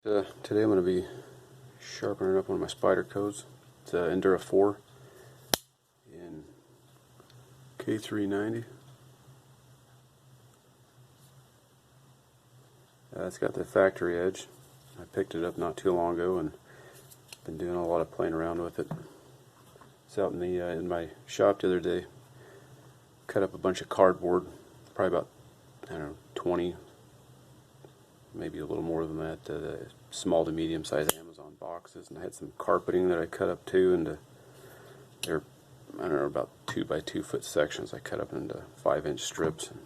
Today I'm going to be sharpening up one of my Spydercos. It's Endura 4 in K390. It's got the factory edge. I picked it up not too long ago and been doing a lot of playing around with it. It's out in my shop the other day. Cut up a bunch of cardboard, probably about, I don't know, 20, maybe a little more than that, the small to medium sized Amazon boxes, and I had some carpeting that I cut up too, and they're, I don't know, about 2 by 2 foot sections I cut up into 5-inch strips. And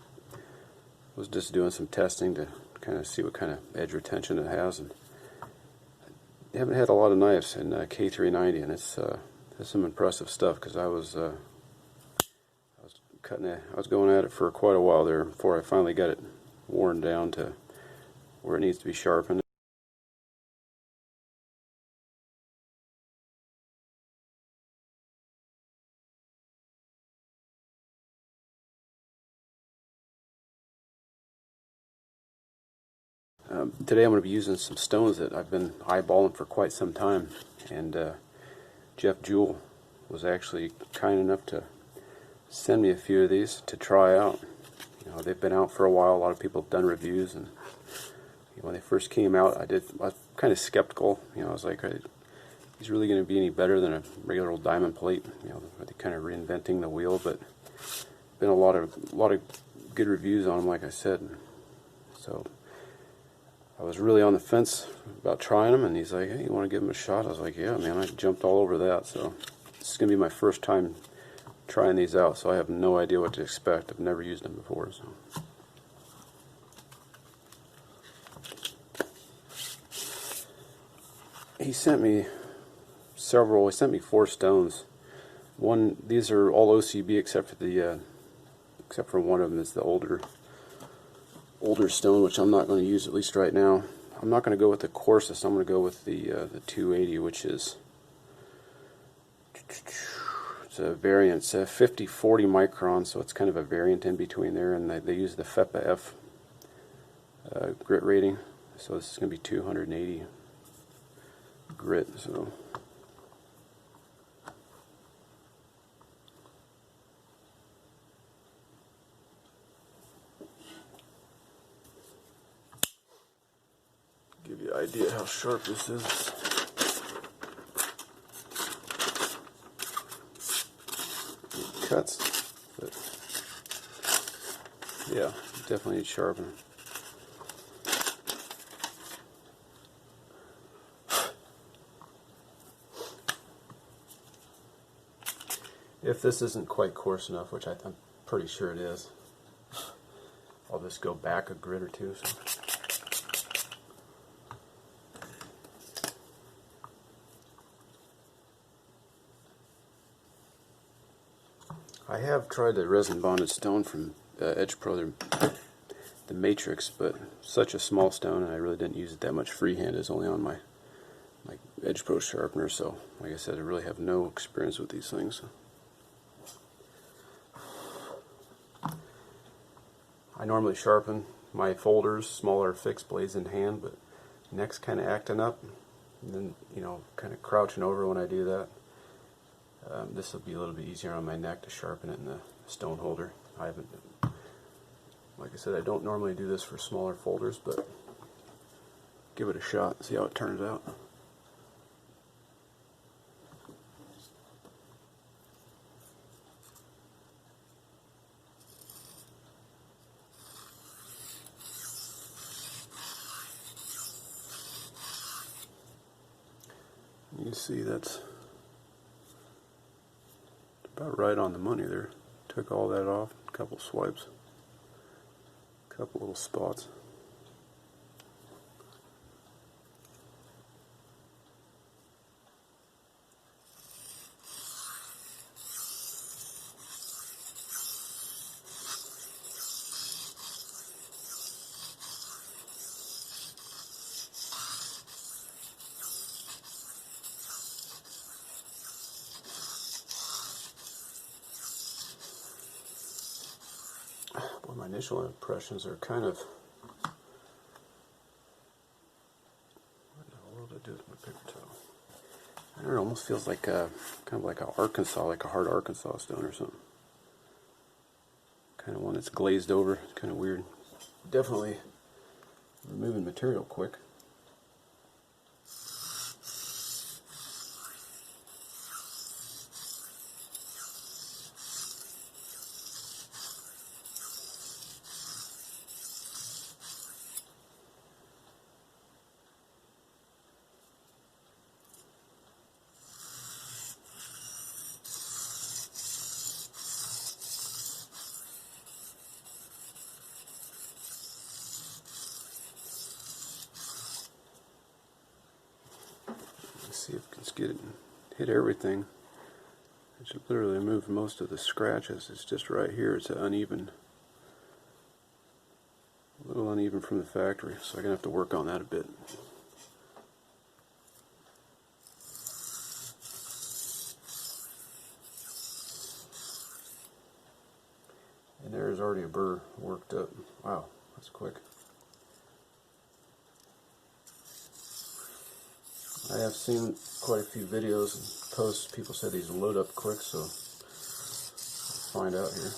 was just doing some testing to kind of see what kind of edge retention it has, and I haven't had a lot of knives in K390, and it's some impressive stuff, because I was going at it for quite a while there before I finally got it worn down to where it needs to be sharpened. Today I'm going to be using some stones that I've been eyeballing for quite some time, and Jeff Jewell was actually kind enough to send me a few of these to try out. You know, they've been out for a while. A lot of people have done reviews, and when they first came out, I was kind of skeptical. You know, I was like, "He's really going to be any better than a regular old diamond plate?" You know, they're kind of reinventing the wheel, but been a lot of good reviews on them, like I said. So I was really on the fence about trying them, and he's like, "Hey, you want to give them a shot?" I was like, "Yeah, man." I jumped all over that. So this is going to be my first time trying these out, so I have no idea what to expect. I've never used them before. So he sent me several. He sent me 4 stones. These are all OCB except for one of them is the older stone, which I'm not going to use, at least right now. I'm not going to go with the Coarse. I'm going to go with the 280, which is it's a variant. It's a 50-40 micron, so it's kind of a variant in between there, and they use the FEPA F grit rating, so this is going to be 280 grit. So give you an idea how sharp this is. It cuts, but yeah, definitely needs sharpening. If this isn't quite coarse enough, which I'm pretty sure it is, I'll just go back a grit or two. So. I have tried the resin bonded stone from Edge Pro, the Matrix, but such a small stone, and I really didn't use it that much freehand. It's only on my Edge Pro sharpener, so like I said, I really have no experience with these things. I normally sharpen my folders, smaller fixed blades in hand, but neck's kind of acting up, and then, you know, kind of crouching over when I do that. This will be a little bit easier on my neck to sharpen it in the stone holder. Like I said, I don't normally do this for smaller folders, but give it a shot and see how it turns out. You see, that's about right on the money there. Took all that off, a couple swipes, a couple little spots. Well, my initial impressions are kind of, paper towel. I don't know, it almost feels like a kind of like a Arkansas, like a hard Arkansas stone or something. Kind of one that's glazed over. It's kind of weird. Definitely removing material quick. Let's see if we can get it and hit everything. It should literally remove most of the scratches. It's just right here. It's uneven. A little uneven from the factory, so I'm going to have to work on that a bit. And there's already a burr worked up. Wow, that's quick. I have seen quite a few videos and posts. People say these load up quick, so let's find out here.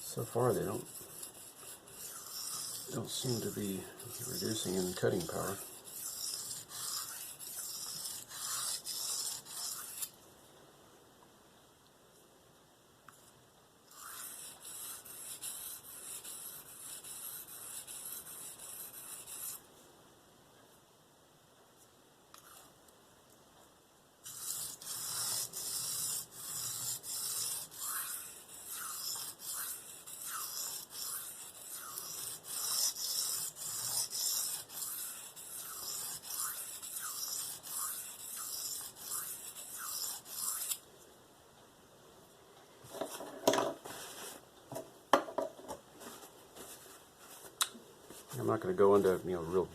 So far, they don't seem to be reducing in cutting power. I'm not going to go into real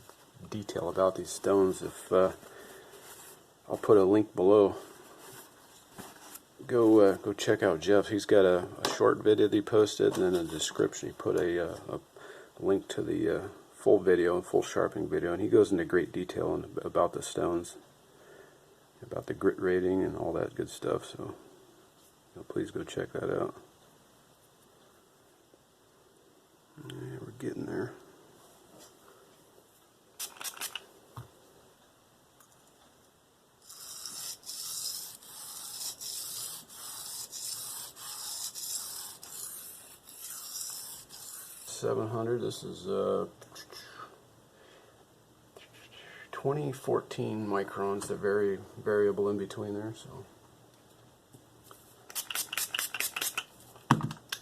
detail about these stones. If I'll put a link below. Go check out Jeff. He's got a short video that he posted, and then in the description he put a link to the full video, full sharpening video, and he goes into great detail about the stones, about the grit rating and all that good stuff. So please go check that out. Yeah, we're getting there. $700. This is 2014 microns. They're very variable in between there. So,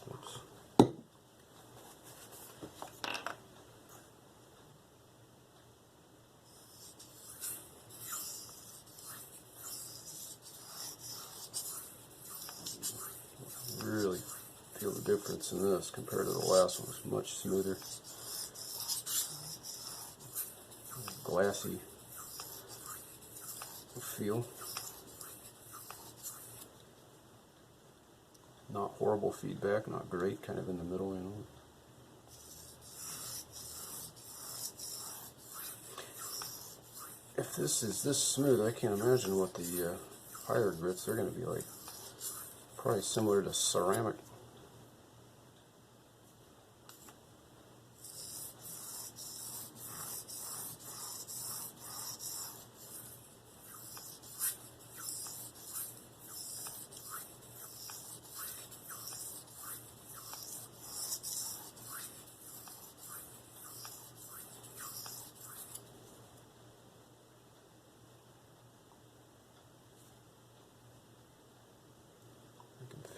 oops. Really feel the difference in this compared to the last one. It's much smoother, glassy feel. Not horrible feedback, not great, kind of in the middle, If this is this smooth, I can't imagine what the higher grits are going to be like. Probably similar to ceramic.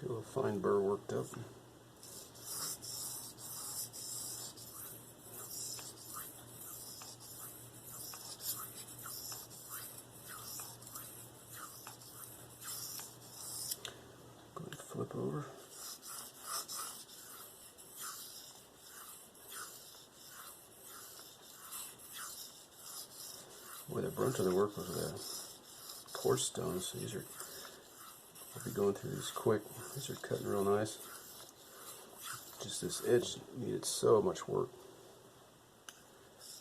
Feel a fine burr worked up. Go ahead and flip over. Boy, the brunt of the work was the coarse stones. So these are, I'll be going through these quick. These are cutting real nice. Just this edge needed so much work.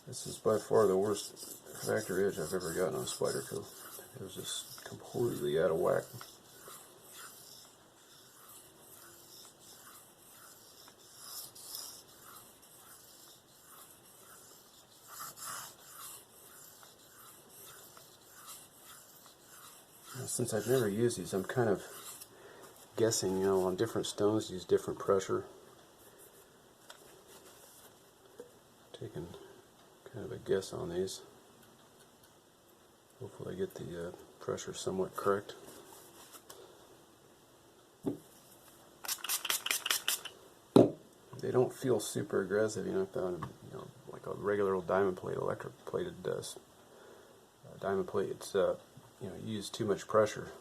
This is by far the worst factory edge I've ever gotten on a Spyderco. It was just completely out of whack. Now, since I've never used these, I'm kind of guessing, you know, on different stones use different pressure. Taking kind of a guess on these. Hopefully I get the pressure somewhat correct. They don't feel super aggressive, you know, if you know, like a regular old diamond plate, electric plated diamond plate. It's you know, you use too much pressure.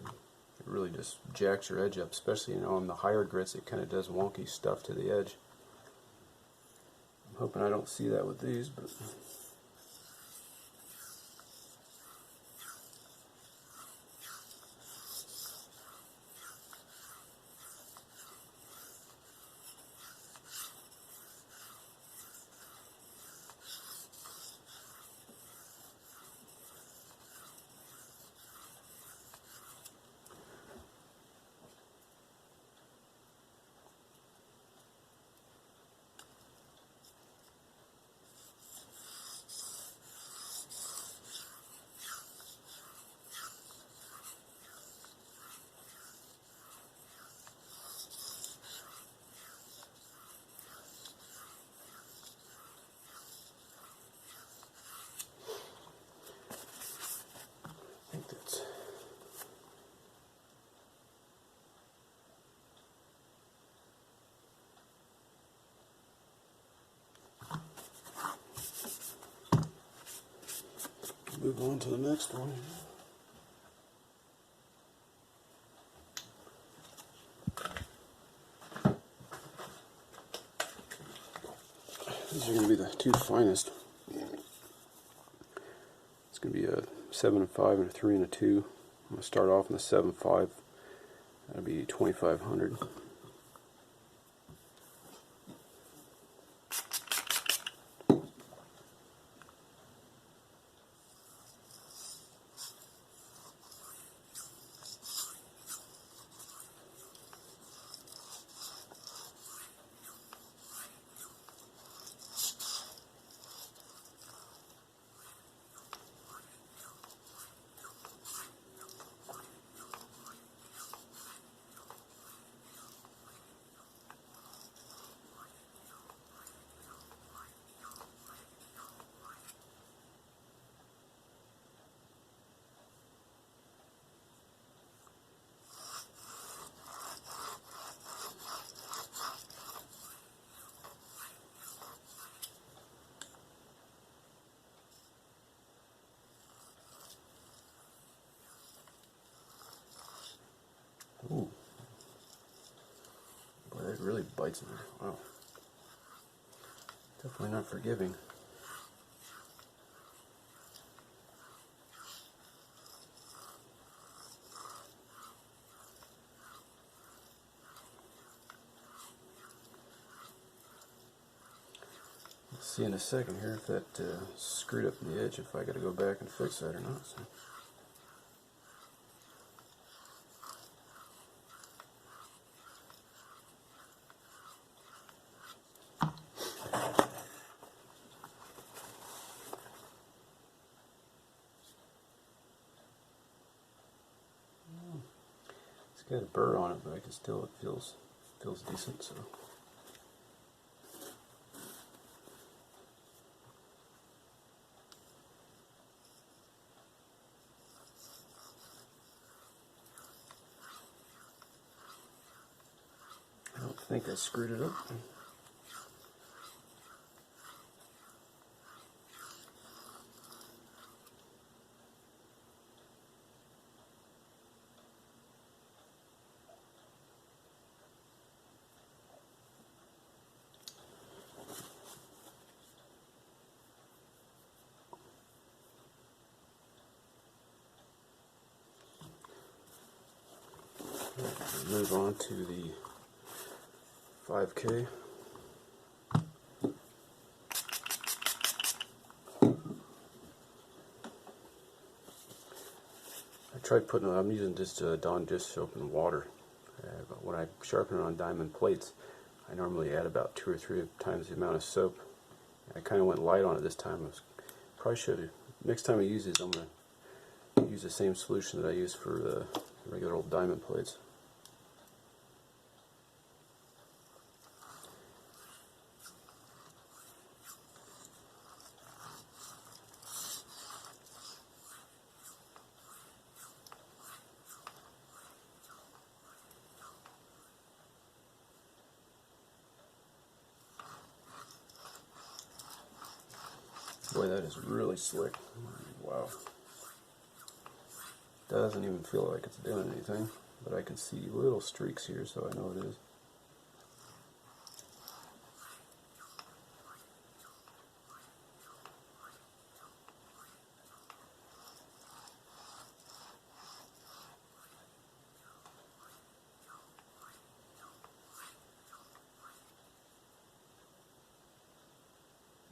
It really just jacks your edge up, especially, you know, on the higher grits. It kind of does wonky stuff to the edge. I'm hoping I don't see that with these, but I think that's move on to the next one. These are going to be the two finest. It's going to be a 7 and 5 and a 3 and a 2. I'm going to start off in the 7.5. That'll be 2,500. Ooh. Boy, that really bites in there. Wow. Definitely not forgiving. We'll see in a second here if that screwed up the edge, if I got to go back and fix that or not. So. It's got a burr on it, but I can still, it feels decent. So. I don't think I screwed it up. Move on to the 5K. tried putting, I'm using just Dawn dish soap and water. But when I sharpen it on diamond plates, I normally add about 2 or 3 times the amount of soap. I kind of went light on it this time. Probably should have. Next time I use these, I'm going to use the same solution that I use for the regular old diamond plates. Boy, that is really slick. Wow. Doesn't even feel like it's doing anything, but I can see little streaks here, so I know it is.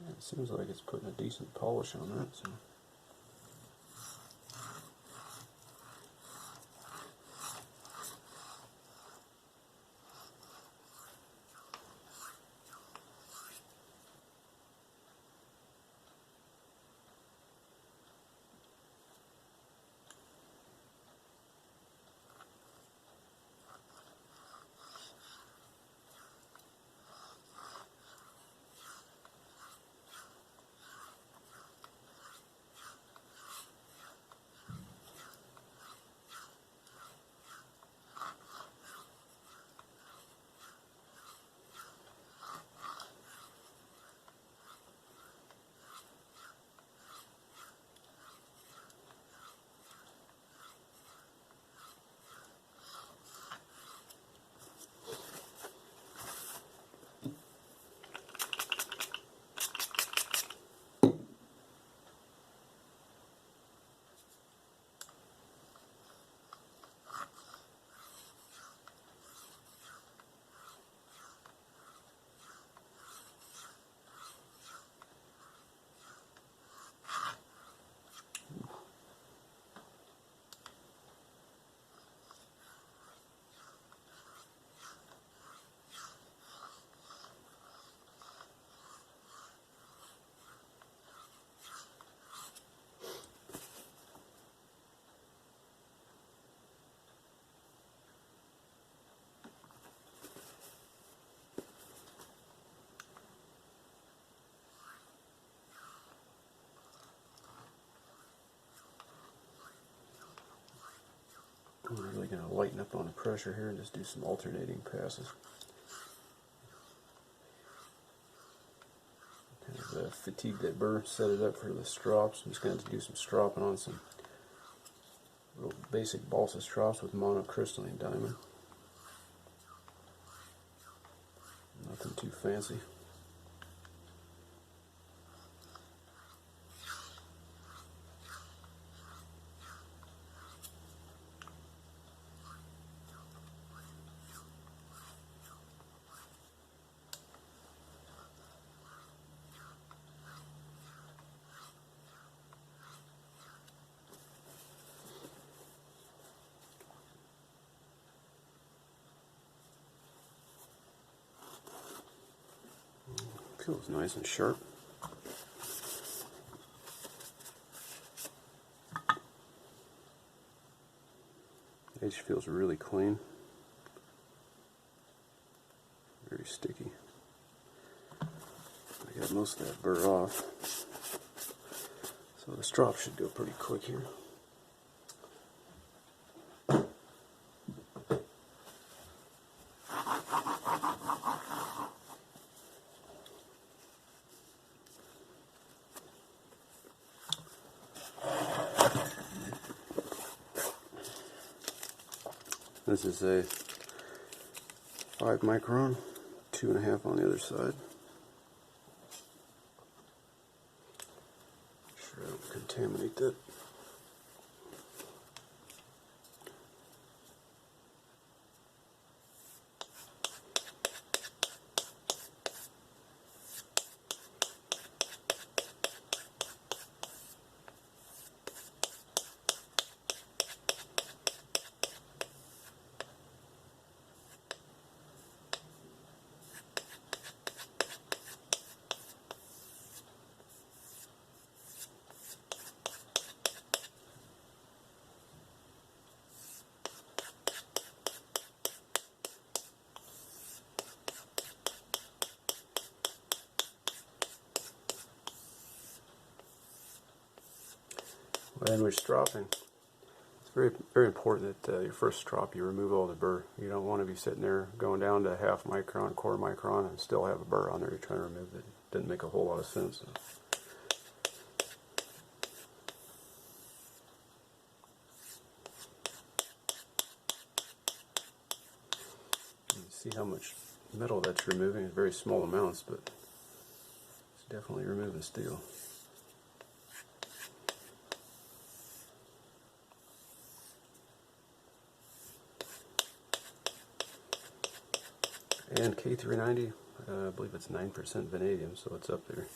Yeah, it seems like it's putting a decent polish on that. So. I'm really going to lighten up on the pressure here and just do some alternating passes. Kind of fatigue that burr, set it up for the strops. I'm just going to do some stropping on some little basic balsa strops with monocrystalline diamond. Nothing too fancy. Feels nice and sharp. Edge feels really clean. Very sticky. I got most of that burr off. So the strop should go pretty quick here. This is a 5 micron, 2.5 on the other side. Sure I don't contaminate that. And with stropping, it's very important that your first strop you remove all the burr. You don't want to be sitting there going down to half micron, quarter micron, and still have a burr on there you're trying to remove it. Doesn't make a whole lot of sense. You see how much metal that's removing. It's very small amounts, but it's definitely removing steel. And K390, I believe it's 9% vanadium, so it's up there.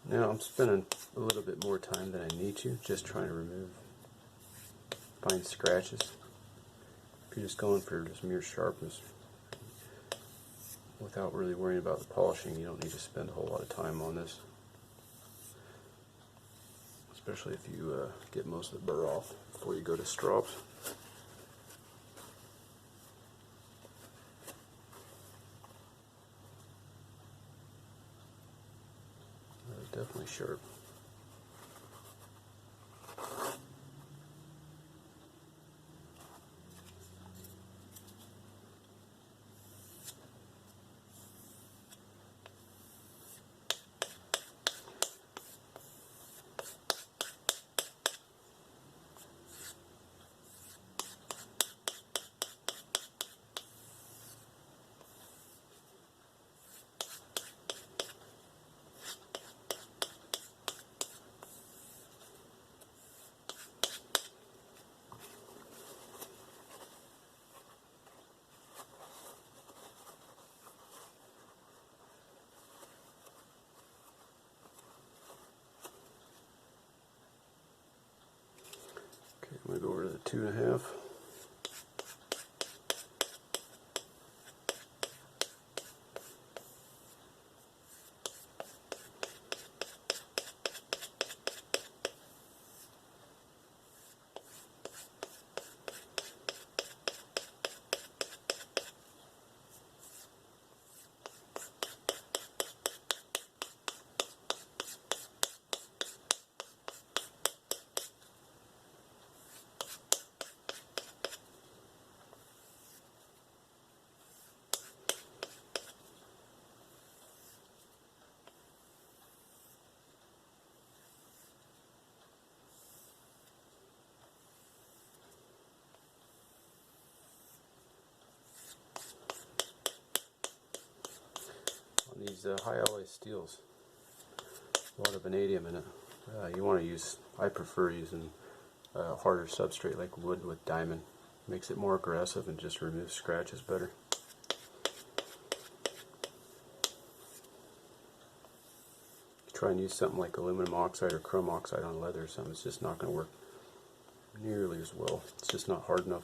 Now I'm spending a little bit more time than I need to, just trying to find scratches. If you're just going for just mere sharpness, without really worrying about the polishing, you don't need to spend a whole lot of time on this. Especially if you get most of the burr off before you go to strops. Definitely sharp. Okay, I'm going to go over to the 2.5. On these high alloy steels, a lot of vanadium in it. You want to use, I prefer using harder substrate like wood with diamond. Makes it more aggressive and just removes scratches better. Try and use something like aluminum oxide or chrome oxide on leather or something, it's just not going to work nearly as well. It's just not hard enough.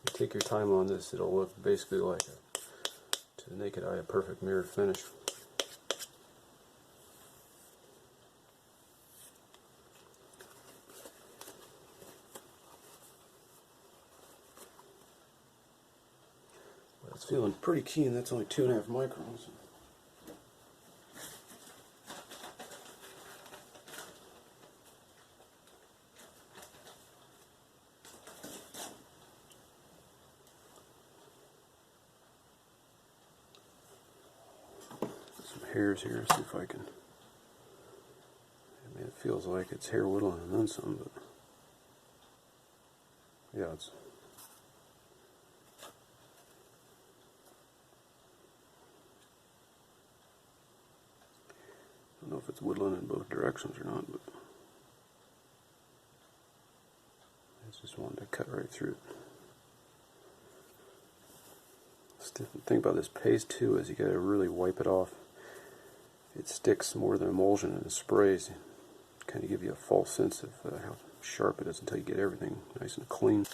You take your time on this, it'll look basically like to the naked eye a perfect mirror finish. Well, it's feeling pretty keen. That's only 2.5 microns. Hairs here, see if I can. I mean, it feels like it's hair whittling and then some, but yeah, it's. I don't know if it's whittling in both directions or not, but it's just wanting to cut right through it. The thing about this paste too is you got to really wipe it off. It sticks more than emulsion and it sprays. Kind of give you a false sense of how sharp it is until you get everything nice and clean.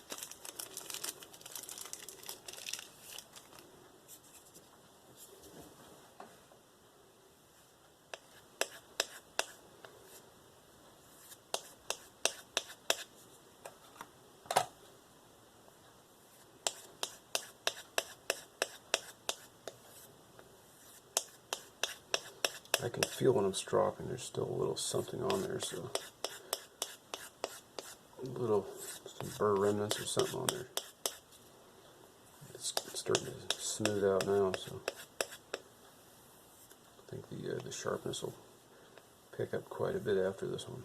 I can feel when I'm stropping there's still a little something on there, so some burr remnants or something on there. It's starting to smooth out now, so I think the sharpness will pick up quite a bit after this one.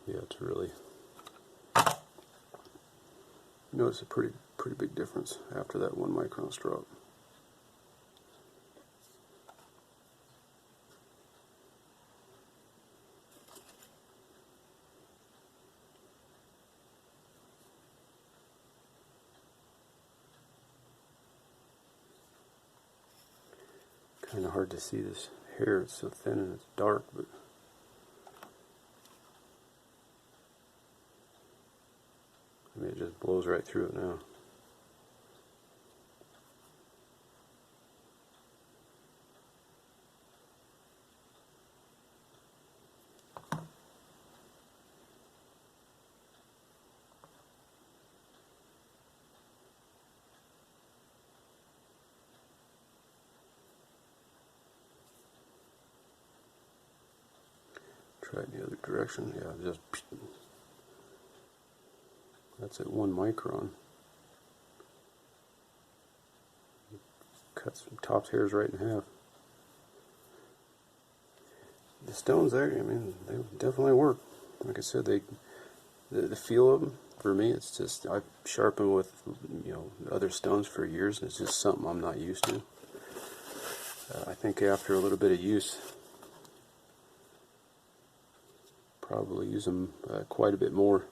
Yeah, it's really, you notice a pretty big difference after that 1 micron strop. Kind of hard to see this hair, it's so thin and it's dark, but I mean, it just blows right through it now. Try it in the other direction. Yeah, just that's at 1 micron. Cuts tops hairs right in half. The stones there, I mean, they definitely work. Like I said, the feel of them, for me, it's just, I've sharpened with, you know, other stones for years, and it's just something I'm not used to. I think after a little bit of use, probably use them quite a bit more.